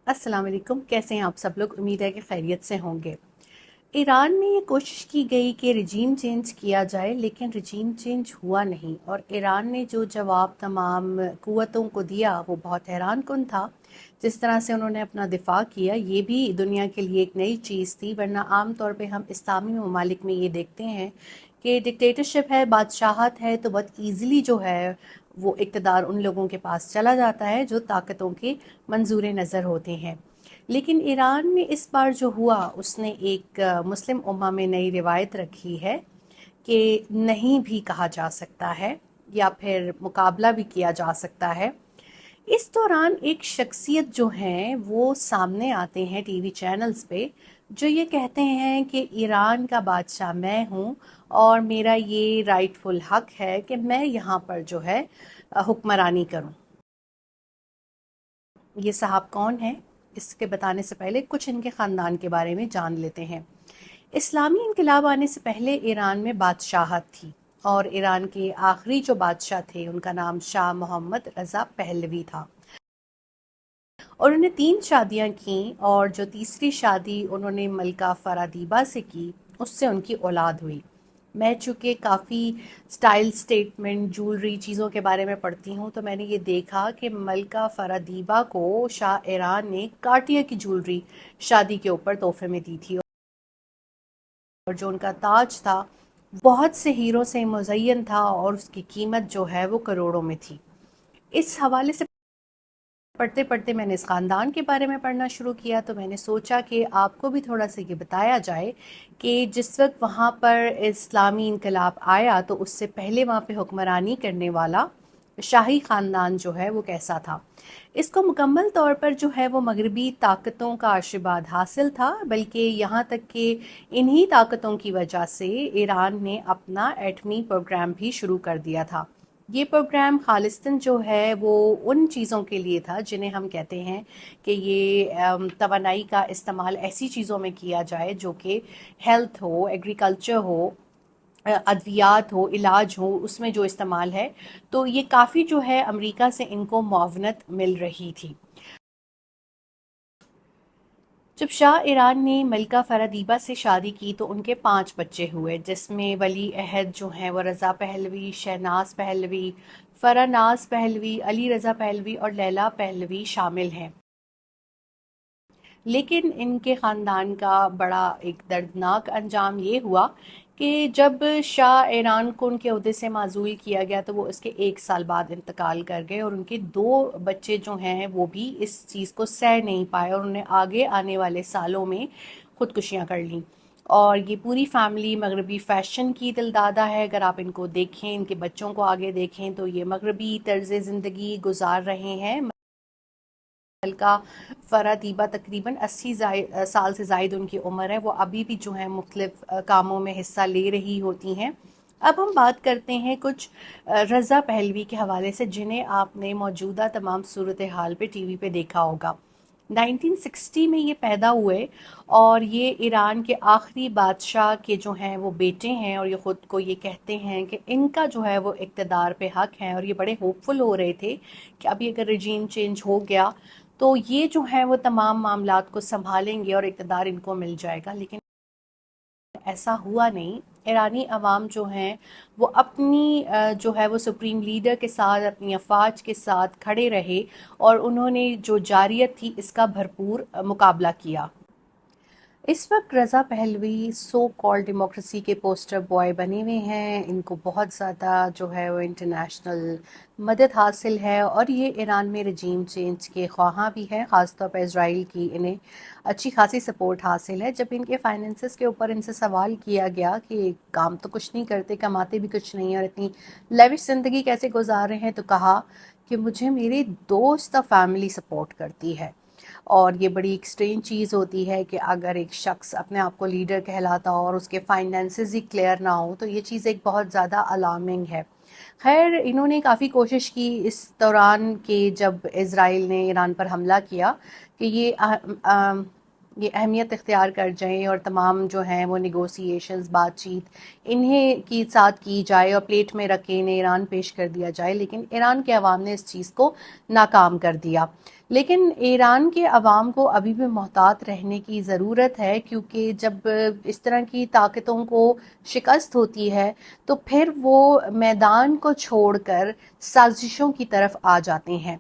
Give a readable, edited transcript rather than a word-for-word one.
अस्सलाम वालेकुम। कैसे हैं आप सब लोग? उम्मीद है कि खैरियत से होंगे। ईरान में ये कोशिश की गई कि रजीम चेंज किया जाए, लेकिन रजीम चेंज हुआ नहीं और ईरान ने जो जवाब तमाम क़ुव्वतों को दिया वो बहुत हैरान कुन था। जिस तरह से उन्होंने अपना दिफा किया, ये भी दुनिया के लिए एक नई चीज़ थी, वरना आम तौर पे हम इस्लामी ममालिक में ये देखते हैं कि डिक्टेटरशिप है, बादशाहत है, तो बहुत ईज़िली जो है वो इक़्तिदार उन लोगों के पास चला जाता है जो ताकतों के मंजूर नज़र होते हैं। लेकिन ईरान में इस बार जो हुआ, उसने एक मुस्लिम उम्मा में नई रिवायत रखी है कि नहीं भी कहा जा सकता है या फिर मुकाबला भी किया जा सकता है। इस दौरान एक शख्सियत जो हैं वो सामने आते हैं टीवी चैनल्स पे, जो ये कहते हैं कि ईरान का बादशाह मैं हूँ और मेरा ये राइटफुल हक है कि मैं यहाँ पर जो है हुक्मरानी करूँ। ये साहब कौन हैं? इसके बताने से पहले कुछ इनके ख़ानदान के बारे में जान लेते हैं। इस्लामी इनकलाब आने से पहले ईरान में बादशाहत थी और ईरान के आखिरी जो बादशाह थे उनका नाम शाह मोहम्मद रज़ा पहलवी था और उन्हें 3 शादियां की और जो तीसरी शादी उन्होंने मलका फ़रादीबा से की, उससे उनकी औलाद हुई। मैं चूँकि काफ़ी स्टाइल स्टेटमेंट ज्वेलरी चीज़ों के बारे में पढ़ती हूँ, तो मैंने ये देखा कि मलका फ़रादीबा को शाह ईरान ने कार्टियर की ज्वेलरी शादी के ऊपर तोहफे में दी थी और जो उनका ताज था बहुत से हीरो से मुज़य्यन था और उसकी कीमत जो है वो करोड़ों में थी। इस हवाले से पढ़ते पढ़ते मैंने इस ख़ानदान के बारे में पढ़ना शुरू किया, तो मैंने सोचा कि आपको भी थोड़ा सा ये बताया जाए कि जिस वक्त वहाँ पर इस्लामी इनकलाब आया तो उससे पहले वहाँ पे हुक्मरानी करने वाला शाही ख़ानदान जो है वो कैसा था। इसको मुकम्मल तौर पर जो है वो मगरबी ताकतों का आशीर्वाद हासिल था, बल्कि यहाँ तक कि इन्हीं ताकतों की वजह से ईरान ने अपना एटमी प्रोग्राम भी शुरू कर दिया था। ये प्रोग्राम खालिस्तान जो है वो उन चीज़ों के लिए था जिन्हें हम कहते हैं कि ये तवानाई का इस्तेमाल ऐसी चीज़ों में किया जाए जो कि हेल्थ हो, एग्रीकल्चर हो, अद्वियात हो, इलाज हो, उसमें जो इस्तेमाल है। तो ये काफ़ी जो है अमेरिका से इनको मुआवनत मिल रही थी। जब शाह ईरान ने मलिका फ़रादीबा से शादी की तो उनके 5 बच्चे हुए, जिसमें वली अहद जो हैं वो Reza Pahlavi, Shahnaz Pahlavi, Farahnaz Pahlavi, Ali Reza Pahlavi और लैला पहलवी शामिल हैं। लेकिन इनके ख़ानदान का बड़ा एक दर्दनाक अंजाम ये हुआ कि जब शाह ईरान को उनके ओहदे से माज़ूल किया गया तो वो इसके 1 साल बाद इंतकाल कर गए और उनके 2 बच्चे जो हैं वो भी इस चीज़ को सह नहीं पाए और उन्हें आगे आने वाले सालों में ख़ुदकुशियाँ कर लीं। और ये पूरी फैमिली मगरबी फ़ैशन की दिलदादा है। अगर आप इनको देखें, इनके बच्चों को आगे देखें तो ये मगरबी तर्ज़ ज़िंदगी गुजार रहे हैं। का फ़रादीबा तकरीबन 80 साल से ज़ायद उनकी उम्र है, वो अभी भी जो है मुख्तलिफ कामों में हिस्सा ले रही होती हैं। अब हम बात करते हैं कुछ रज़ा पहलवी के हवाले से, जिन्हें आपने मौजूदा तमाम सूरत हाल पे टीवी पे देखा होगा। 1960 में ये पैदा हुए और ये ईरान के आखिरी बादशाह के जो हैं वो बेटे हैं और ये ख़ुद को ये कहते हैं कि इनका जो है वो इक़्तिदार पे हक़ है और ये बड़े होपफुल हो रहे थे कि अभी अगर रजीम चेंज हो गया तो ये जो है वो तमाम मामलात को संभालेंगे और इक़्तिदार इनको मिल जाएगा। लेकिन ऐसा हुआ नहीं। ईरानी अवाम जो हैं वो अपनी जो है वो सुप्रीम लीडर के साथ, अपनी अफवाज के साथ खड़े रहे और उन्होंने जो जारियत थी इसका भरपूर मुकाबला किया। इस वक्त रज़ा पहलवी सो कॉल्ड डेमोक्रेसी के पोस्टर बॉय बने हुए हैं। इनको बहुत ज़्यादा जो है वो इंटरनेशनल मदद हासिल है और ये ईरान में रजीम चेंज के ख्वाहां भी हैं। ख़ास तौर पर इसराइल की इन्हें अच्छी खासी सपोर्ट हासिल है। जब इनके फाइनेंसेस के ऊपर इनसे सवाल किया गया कि काम तो कुछ नहीं करते, कमाते भी कुछ नहीं और इतनी लेविश ज़िंदगी कैसे गुजार रहे हैं, तो कहा कि मुझे मेरे दोस्त और फैमिली सपोर्ट करती है। और ये बड़ी एक स्ट्रेंज चीज़ होती है कि अगर एक शख्स अपने आप को लीडर कहलाता हो और उसके फाइनेंसेस ही क्लियर ना हो, तो ये चीज़ एक बहुत ज़्यादा अलार्मिंग है। खैर, इन्होंने काफ़ी कोशिश की इस दौरान कि जब इज़राइल ने ईरान पर हमला किया कि ये अहमियत इख्तियार कर जाएँ और तमाम जो हैं वो नेगोशिएशंस, बातचीत इन्हें की साथ की जाए और प्लेट में रख के इन्हें ईरान पेश कर दिया जाए, लेकिन ईरान के अवाम ने इस चीज़ को नाकाम कर दिया। لیکن ایران کے عوام کو ابھی بھی محتاط رہنے کی ضرورت ہے، کیونکہ جب اس طرح کی طاقتوں کو شکست ہوتی ہے تو پھر وہ میدان کو چھوڑ کر سازشوں کی طرف آ جاتے ہیں۔